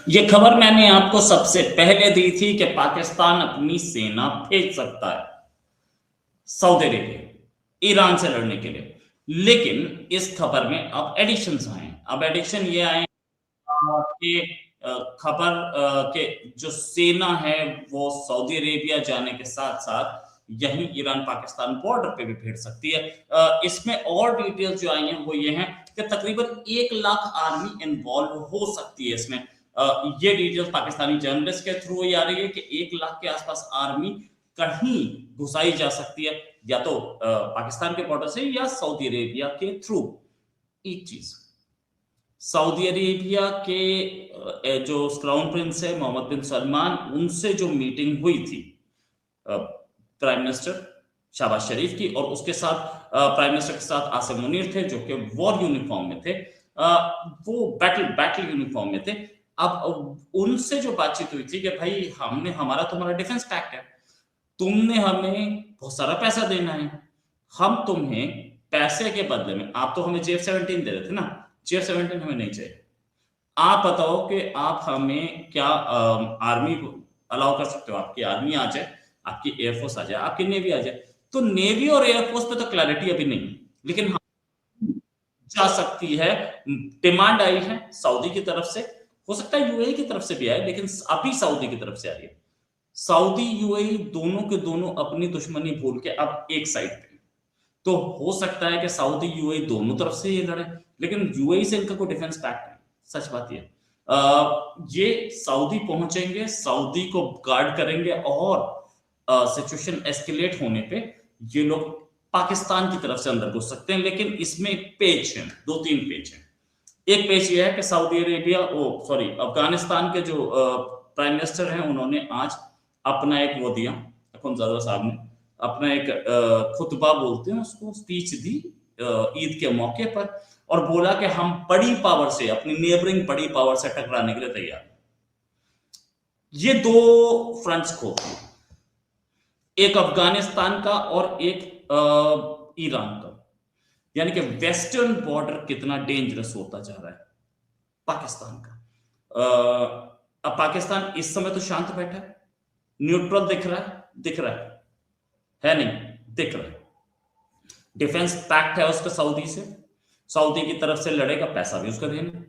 ये खबर मैंने आपको सबसे पहले दी थी कि पाकिस्तान अपनी सेना भेज सकता है सऊदी अरेबिया ईरान से लड़ने के लिए। लेकिन इस खबर में अब एडिशंस आए। अब एडिशन ये आए कि खबर के जो सेना है वो सऊदी अरेबिया जाने के साथ साथ यहीं ईरान पाकिस्तान बॉर्डर पे भी भेज सकती है। इसमें और डिटेल्स जो आई हैं वो ये हैं कि तकरीबन 1 लाख आर्मी इन्वॉल्व हो सकती है इसमें। ये डिटेल्स पाकिस्तानी जर्नलिस्ट के थ्रू ही आ रही है कि 1 लाख के आसपास आर्मी कहीं घुसाई जा सकती है, या तो पाकिस्तान के बॉर्डर से या सऊदी अरेबिया के थ्रू। एक चीज, सऊदी अरेबिया के जो क्राउन प्रिंस है मोहम्मद बिन सलमान, उनसे जो मीटिंग हुई थी प्राइम मिनिस्टर शहबाज शरीफ की, और उसके साथ प्राइम मिनिस्टर के साथ आसिम मुनीर थे जो कि वॉर यूनिफॉर्म में थे, वो बैटल यूनिफॉर्म में थे। अब उनसे जो बातचीत हुई थी कि भाई हमने हमारा तुम्हारा डिफेंस पैक्ट है, तुमने हमें बहुत सारा पैसा देना है, हम तुम्हें पैसे के बदले में, आप तो हमें JF-17 दे रहे थे ना, JF-17 हमें नहीं चाहिए। आप बताओ कि आप हमें क्या आर्मी को अलाउ कर सकते हो, आपकी आर्मी आ जाए, आपकी एयरफोर्स आ जाए, आपकी नेवी आ जाए। तो नेवी और एयरफोर्स पे तो क्लैरिटी अभी नहीं, लेकिन हाँ, जा सकती है। डिमांड आई है सऊदी की तरफ से, हो सकता है यूएई की तरफ से भी आए, लेकिन अभी सऊदी की तरफ से आ रही है। सऊदी यूएई दोनों के दोनों अपनी दुश्मनी भूल के अब एक साइड पे, तो हो सकता है कि सऊदी यूएई दोनों तरफ से ये लड़े, लेकिन यूएई से इनका कोई डिफेंस पैक्ट नहीं। सच बात ये ये सऊदी पहुंचेंगे, सऊदी को गार्ड करेंगे, और सिचुएशन एस्केलेट होने पे ये लोग पाकिस्तान की तरफ से अंदर घुस सकते हैं। लेकिन इसमें पेच है, 2-3 पेच है। एक पेच ये है कि सऊदी अरेबिया, सॉरी, अफगानिस्तान के जो प्राइम मिनिस्टर हैं, उन्होंने आज अपना एक वो दिया, अखुंज़ादा साहब ने अपना एक खुतबा बोलते हैं उसको, स्पीच दी ईद के मौके पर, और बोला कि हम बड़ी पावर से, अपनी नेबरिंग बड़ी पावर से टकराने के लिए तैयार हैं। ये दो फ्रंट्स को, एक अफगानिस्तान का और एक ईरान का, यानी कि वेस्टर्न बॉर्डर कितना डेंजरस होता जा रहा है पाकिस्तान का। अब पाकिस्तान इस समय तो शांत बैठा है, न्यूट्रल दिख रहा है नहीं, दिख रहा है। डिफेंस पैक्ट है उसका सऊदी से, सऊदी की तरफ से लड़ेगा, पैसा भी उसका देना।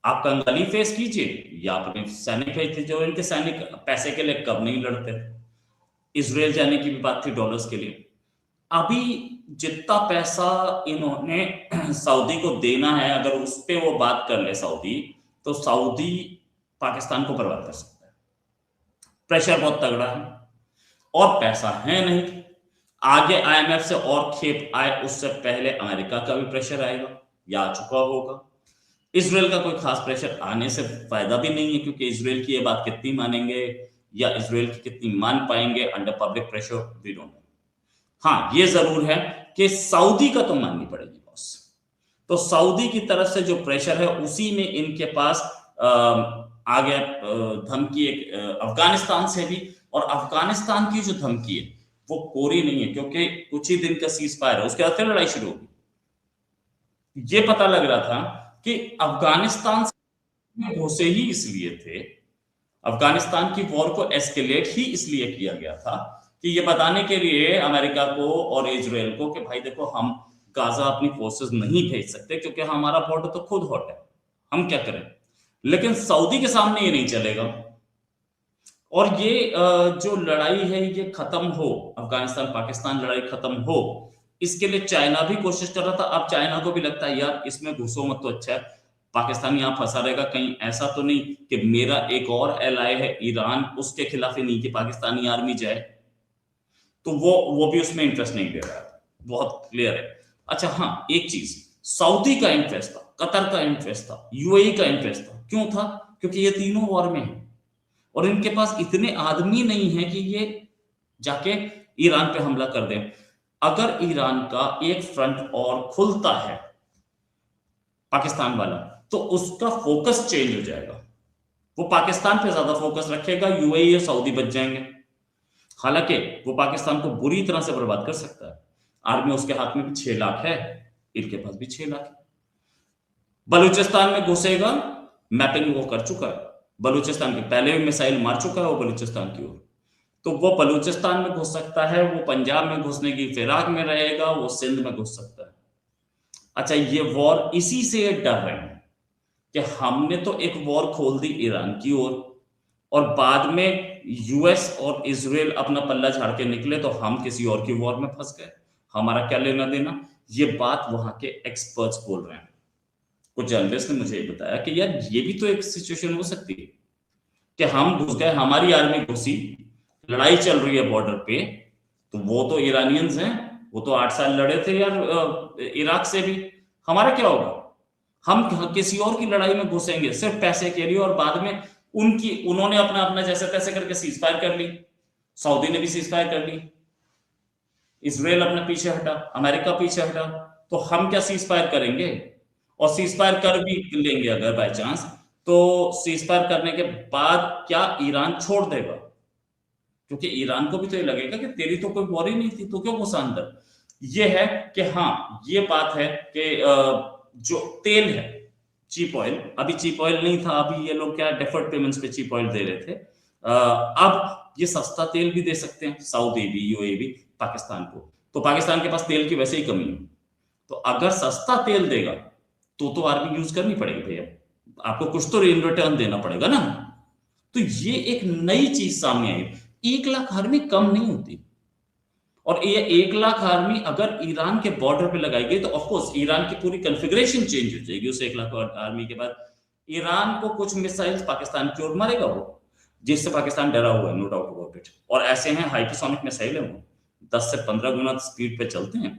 आप कंगाली फेस कीजिए या अपने सैनिक भेजते, जो इनके सैनिक पैसे के लिए कब नहीं लड़ते। इसराइल जाने की भी बात थी डॉलर्स के लिए। अभी जितना पैसा इन्होंने सऊदी को देना है, अगर उस पर वो बात कर ले सऊदी, तो सऊदी पाकिस्तान को बर्बाद कर सकता है। प्रेशर बहुत तगड़ा है और पैसा है नहीं। आगे IMF से और खेप आए उससे पहले अमेरिका का भी प्रेशर आएगा, या आ चुका होगा। इसराइल का कोई खास प्रेशर आने से फायदा भी नहीं है, क्योंकि इसराइल की ये बात कितनी मानेंगे या इसराइल की कितनी मान पाएंगे under public pressure, we don't know. हाँ, ये जरूर है कि सऊदी का तो माननी पड़ेगी बॉस। तो सऊदी की तरफ से जो प्रेशर है, उसी में इनके पास आ गया धमकी एक अफगानिस्तान से भी, और अफगानिस्तान की जो धमकी है वो कोरी नहीं है, क्योंकि कुछ ही दिन का सीज फायर है, उसके बाद फिर लड़ाई शुरू होगी। ये पता लग रहा था कि अफगानिस्तान में घुसे ही इसलिए थे, अफगानिस्तान की वॉर को एस्केलेट ही इसलिए किया गया था कि ये बताने के लिए अमेरिका को और इजराइल को कि भाई देखो, हम गाजा अपनी फोर्सेस नहीं भेज सकते क्योंकि हमारा बॉर्डर तो खुद हॉट है, हम क्या करें। लेकिन सऊदी के सामने ये नहीं चलेगा, और ये जो लड़ाई है ये खत्म हो, अफगानिस्तान पाकिस्तान लड़ाई खत्म हो, इसके लिए चाइना भी कोशिश कर रहा था। अब चाइना को भी लगता है यार इसमें घुसो मत तो अच्छा है, पाकिस्तान यहां फंसा रहेगा, कहीं ऐसा तो नहीं कि मेरा एक और एलाय है ईरान, उसके खिलाफ ही नहीं कि पाकिस्तानी आर्मी जाए। तो वो भी उसमें इंटरेस्ट नहीं ले रहा है, बहुत क्लियर है। अच्छा हाँ, एक चीज, सऊदी का इंटरेस्ट था, कतर का इंटरेस्ट था, यूएई का इंटरेस्ट था। क्यों था? क्योंकि ये तीनों वॉर में है और इनके पास इतने आदमी नहीं है कि ये जाके ईरान पे हमला कर दे। अगर ईरान का एक फ्रंट और खुलता है पाकिस्तान वाला, तो उसका फोकस चेंज हो जाएगा, वो पाकिस्तान पे ज्यादा फोकस रखेगा, यूएई और सऊदी बच जाएंगे। हालांकि वो पाकिस्तान को बुरी तरह से बर्बाद कर सकता है, आर्मी उसके हाथ में भी 6 लाख है, इनके पास भी 6 लाख है। बलूचिस्तान में घुसेगा, मैपिंग वो कर चुका है, बलूचिस्तान की पहले भी मिसाइल मार चुका है वो बलूचिस्तान की ओर, तो वो बलूचिस्तान में घुस सकता है, वो पंजाब में घुसने की फिराक में रहेगा, वो सिंध में घुस सकता है। अच्छा, ये वॉर इसी से ये डर रहे हैं कि हमने तो एक वॉर खोल दी ईरान की ओर, और बाद में यूएस और इजराइल अपना पल्ला झाड़ के निकले तो हम किसी और की वॉर में फंस गए, हमारा क्या लेना देना। ये बात वहां के एक्सपर्ट्स बोल रहे हैं। कुछ जर्नलिस्ट ने मुझे ये बताया कि यार ये भी तो एक सिचुएशन हो सकती है कि हम घुस गए, हमारी आर्मी घुसी, लड़ाई चल रही है बॉर्डर पे, तो वो तो ईरानियंस हैं, वो तो 8 साल लड़े थे यार इराक से भी, हमारा क्या होगा। हम किसी और की लड़ाई में घुसेंगे सिर्फ पैसे के लिए, और बाद में उन्होंने अपना अपना जैसे तैसे करके सीज फायर कर ली, सऊदी ने भी सीज फायर कर ली, इसराइल अपने पीछे हटा, अमेरिका पीछे हटा, तो हम क्या सीज फायर करेंगे। और सीज फायर कर भी लेंगे अगर बाय चांस, तो सीज फायर करने के बाद क्या ईरान छोड़ देगा, क्योंकि ईरान को भी तो ये लगेगा कि तेरी तो कोई वॉर ही नहीं थी, तो क्यों घुसा अंदर। ये है कि हाँ, ये बात है कि जो तेल है, चीप ऑयल, अभी चीप ऑयल नहीं था, अभी ये लोग क्या डेफर्ड पेमेंट्स पे चीप ऑयल दे रहे थे, अब ये सस्ता तेल भी दे सकते हैं, सऊदी भी, यूएई भी, पाकिस्तान को। तो पाकिस्तान के पास तेल की वैसे ही कमी है, तो अगर सस्ता तेल देगा तो आर्मी यूज करनी पड़ेगी भैया, आपको कुछ तो इन रिटर्न देना पड़ेगा ना। तो ये एक नई चीज सामने आई, 1 लाख आर्मी कम नहीं होती, और ये 1 लाख आर्मी अगर ईरान के बॉर्डर पे लगाई गई तो ऑफकोर्स ईरान की पूरी कॉन्फ़िगरेशन चेंज हो जाएगी उस 1 लाख आर्मी के बाद। ईरान को कुछ मिसाइल्स पाकिस्तान की ओर मारेगा वो, जिससे पाकिस्तान डरा हुआ है, नो डाउट अबाउट इट। और ऐसे हैं हाइपरसोनिक मिसाइल है वो, 10 से 15 गुना स्पीड पे चलते हैं।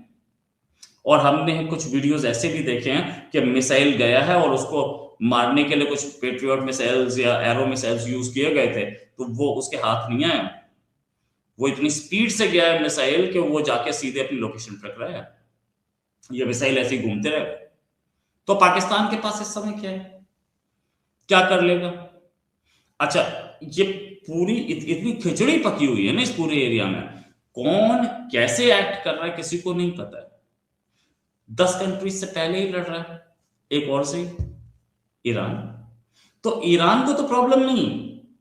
और हमने कुछ वीडियोस ऐसे भी देखे हैं कि मिसाइल गया है और उसको मारने के लिए कुछ पेट्रियट मिसाइल्स या एरो मिसाइल्स यूज किए गए थे, तो वो उसके हाथ नहीं आया, वो इतनी स्पीड से गया है मिसाइल कि वो जाके सीधे अपनी लोकेशन पर टकराया, ये मिसाइल ऐसे ही घूमते रहे। तो पाकिस्तान के पास इस समय क्या है, क्या कर लेगा। अच्छा, ये पूरी इतनी खिचड़ी पकी हुई है ना इस पूरे एरिया में, कौन कैसे एक्ट कर रहा है किसी को नहीं पता है। 10 कंट्रीज से पहले ही लड़ रहा है, एक और से ईरान। तो ईरान को तो प्रॉब्लम नहीं,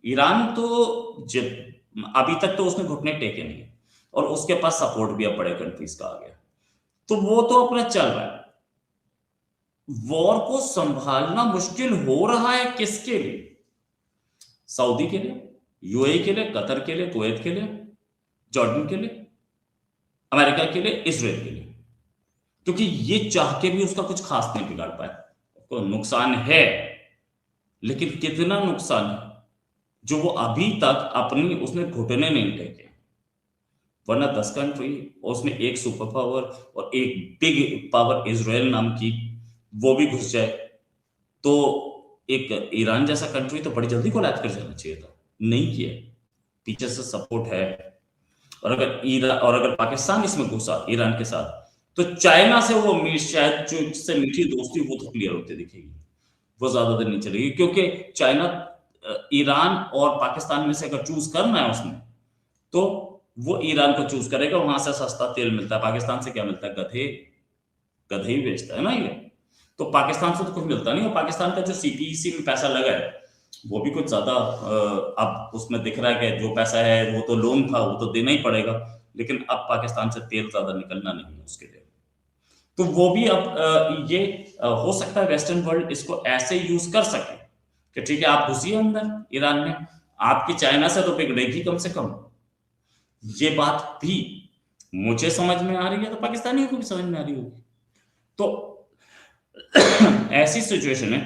ईरान तो जब अभी तक तो उसने घुटने टेके नहीं, और उसके पास सपोर्ट भी अब बड़े कंट्रीज का आ गया, तो वो तो अपना चल रहा है। वॉर को संभालना मुश्किल हो रहा है किसके लिए, सऊदी के लिए, यूएई के लिए, कतर के लिए, कुवैत के लिए, जॉर्डन के लिए, अमेरिका के लिए, इसराइल के लिए, क्योंकि ये चाह के भी उसका कुछ खास नहीं बिगाड़ पाया। तो नुकसान है, लेकिन कितना नुकसान है जो वो अभी तक अपनी उसने घुटने नहीं टेके। वरना 10 कंट्री और उसमें एक सुपर पावर और एक बिग पावर इजराइल नाम की वो भी घुस जाए, तो एक ईरान जैसा कंट्री तो बड़ी जल्दी कोलैप्स कर जाना चाहिए था, नहीं किया, पीछे से सपोर्ट है। और अगर पाकिस्तान इसमें घुसा ईरान के साथ, तो चाइना से वो शायद जो जिससे मीठी दोस्ती वो तो क्लियर होती दिखेगी, वो ज्यादा देर नहीं चलेगी, क्योंकि चाइना ईरान और पाकिस्तान में से अगर चूज करना है उसने, तो वो ईरान को चूज करेगा, वहां से सस्ता तेल मिलता है, पाकिस्तान से क्या मिलता है, गधे गधे ही बेचता है ना ये, तो पाकिस्तान से तो कुछ मिलता नहीं। और पाकिस्तान का जो सीपीईसी में पैसा लगा है वो भी कुछ ज्यादा अब उसमें दिख रहा है कि जो पैसा है वो तो लोन था, वो तो देना ही पड़ेगा, लेकिन अब पाकिस्तान से तेल ज्यादा निकलना नहीं है उसके लिए। तो वो भी अब ये हो सकता है वेस्टर्न वर्ल्ड इसको ऐसे यूज कर सके कि ठीक है आप घुसिए अंदर ईरान में, आपकी चाइना से तो बिगड़ेगी कम से कम। ये बात भी मुझे समझ में आ रही है, तो पाकिस्तानियों को भी समझ में आ रही होगी। तो ऐसी सिचुएशन है,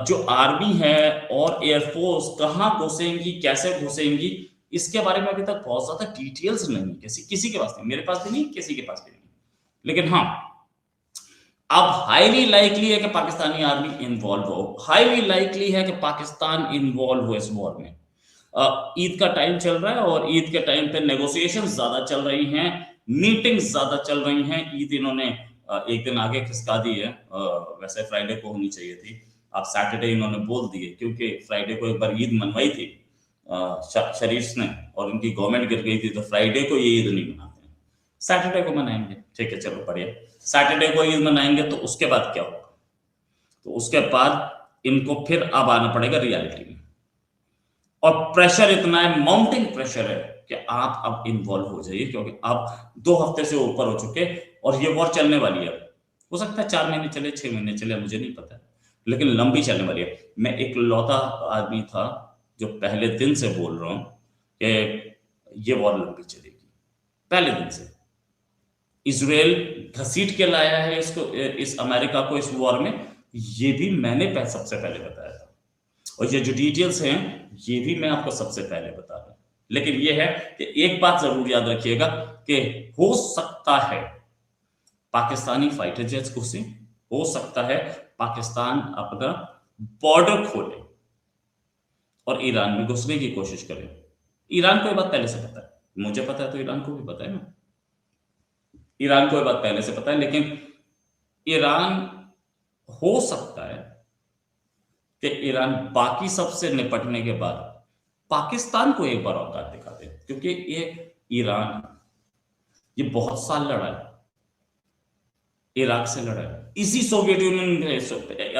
जो आर्मी है और एयरफोर्स कहां घुसेंगी, कैसे घुसेंगी, इसके बारे में अभी तक बहुत ज्यादा डिटेल्स नहीं, किसी के पास नहीं, मेरे पास भी नहीं, किसी के पास भी नहीं। लेकिन हाँ, अब हाईली लाइकली है कि पाकिस्तानी आर्मी इन्वॉल्व हो, हाईली लाइकली है कि पाकिस्तान इन्वॉल्व हो इस वॉर में। ईद का टाइम चल रहा है और ईद के टाइम पे नेगोशिएशन ज्यादा चल रही हैं, मीटिंग्स ज्यादा चल रही हैं। ईद इन्होंने एक दिन आगे खिसका दी है, वैसे फ्राइडे को होनी चाहिए थी, अब सैटरडे इन्होंने बोल दिए, क्योंकि फ्राइडे को एक बार ईद मनवाई थी शरीफ ने और उनकी गवर्नमेंट गिर गई थी, तो फ्राइडे को ये ईद नहीं मनाते हैं, सैटरडे को मनाएंगे। ठीक है, चलो बढ़िया, सैटरडे को ईद मनाएंगे, तो उसके बाद क्या होगा, तो उसके बाद इनको फिर अब आना पड़ेगा रियलिटी में। और प्रेशर इतना है, माउंटिंग प्रेशर है कि आप अब इन्वॉल्व हो जाइए, क्योंकि आप 2 हफ्ते से ऊपर हो चुके और ये वॉर चलने वाली है। हो सकता है 4 महीने चले, 6 महीने चले, मुझे नहीं पता, लेकिन लंबी चलने वाली है। मैं इकलौता आदमी था जो पहले दिन से बोल रहा हूँ कि ये वॉर लंबी चलेगी, पहले दिन से। इज़राइल घसीट के लाया है इसको, इस अमेरिका को इस वॉर में, ये भी मैंने सबसे पहले बताया था। और ये जो डिटेल्स हैं ये भी मैं आपको सबसे पहले बता रहा हूं। लेकिन ये है कि एक बात जरूर याद रखिएगा कि हो सकता है पाकिस्तानी फाइटर जेट्स घुसे, हो सकता है पाकिस्तान अपना बॉर्डर खोले और ईरान में घुसने की कोशिश करे। ईरान को ये बात पहले से पता है, मुझे पता है तो ईरान को भी पता है ना। ईरान को ये बात पहले से पता है, लेकिन ईरान, हो सकता है कि ईरान बाकी सबसे निपटने के बाद पाकिस्तान को एक बार औकात दिखा दे, क्योंकि ये ईरान, ये बहुत साल लड़ा है, इराक से लड़ा है, इसी सोवियत यूनियन,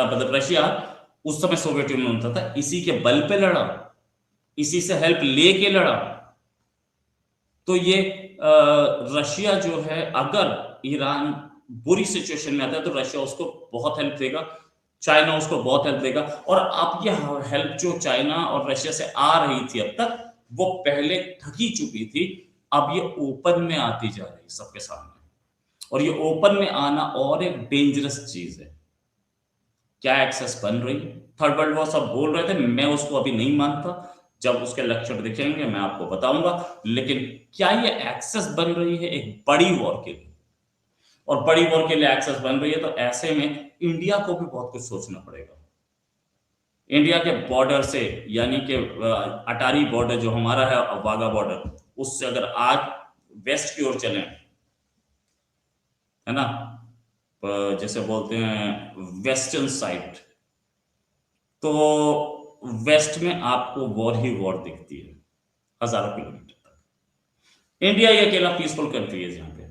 मतलब रशिया उस समय सोवियत यूनियन होता था, इसी के बल पे लड़ा, इसी से हेल्प लेके लड़ा। तो ये रशिया जो है, अगर ईरान बुरी सिचुएशन में आता है तो रशिया उसको बहुत हेल्प देगा, चाइना उसको बहुत हेल्प देगा। और अब ये हेल्प जो चाइना और रशिया से आ रही थी अब तक, वो पहले थकी चुकी थी, अब ये ओपन में आती जा रही है सबके सामने। और ये ओपन में आना और एक डेंजरस चीज है। क्या एक्सेस बन रही है? थर्ड वर्ल्ड वॉर सब बोल रहे थे, मैं उसको अभी नहीं मानता, जब उसके लक्षण दिखेंगे मैं आपको बताऊंगा। लेकिन क्या ये एक्सेस बन रही है एक बड़ी वॉर के लिए? और बड़ी वॉर के लिए एक्सेस बन रही है तो ऐसे में इंडिया को भी बहुत कुछ सोचना पड़ेगा। इंडिया के बॉर्डर से, यानी कि अटारी बॉर्डर जो हमारा है, वाघा बॉर्डर, उससे अगर आज वेस्ट की ओर चलें, है ना, जैसे बोलते हैं वेस्टर्न साइड, तो वेस्ट में आपको वॉर ही वॉर दिखती है हजारों किलोमीटर तक। इंडिया ये अकेला पीसफुल कंट्री है जहां पे।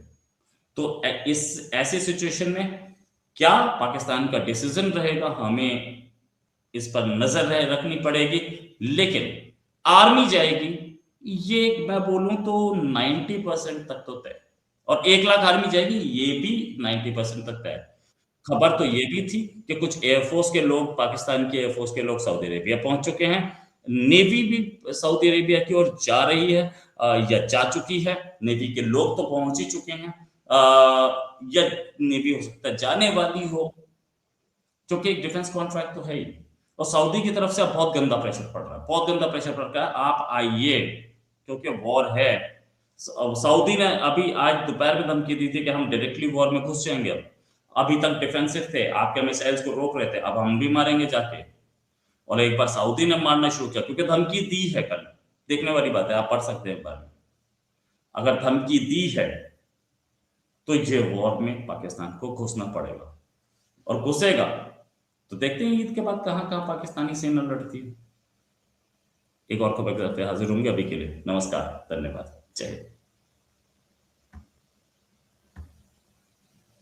तो इस ऐसे सिचुएशन में क्या पाकिस्तान का डिसीजन रहेगा, हमें इस पर नजर रखनी पड़ेगी। लेकिन आर्मी जाएगी, ये मैं बोलूं तो 90% तक तो तय, और 1 लाख आर्मी जाएगी ये भी 90% तक तय। खबर तो ये भी थी कि कुछ एयरफोर्स के लोग, पाकिस्तान के एयरफोर्स के लोग सऊदी अरेबिया पहुंच चुके हैं। नेवी भी सऊदी अरेबिया की ओर जा रही है, या जा चुकी है। नेवी के लोग तो पहुंच ही चुके हैं, या नेवी हो सकता है जाने वाली हो, क्योंकि एक डिफेंस कॉन्ट्रैक्ट तो है ही। और सऊदी की तरफ से अब बहुत गंदा प्रेशर पड़ रहा है, बहुत गंदा प्रेशर पड़ रहा है, आप आइए क्योंकि वॉर है। सऊदी ने अभी आज दोपहर में धमकी दी थी कि हम डायरेक्टली वॉर में घुस जाएंगे। अब अभी तक डिफेंसिव थे, आपके मिसाइल्स को रोक रहे थे, अब हम भी मारेंगे जाके। और एक बार सऊदी ने मारना शुरू किया, क्योंकि धमकी दी है। कल देखने वाली बात है, आप पढ़ सकते हैं एक बार। अगर धमकी दी है तो ये वॉर में पाकिस्तान को घुसना पड़ेगा, और घुसेगा तो देखते हैं ईद के बाद कहां कहां पाकिस्तानी सेना लड़ती है। एक और खबर के साथ हाजिर होंगे, अभी के लिए नमस्कार, धन्यवाद, जय हिंद।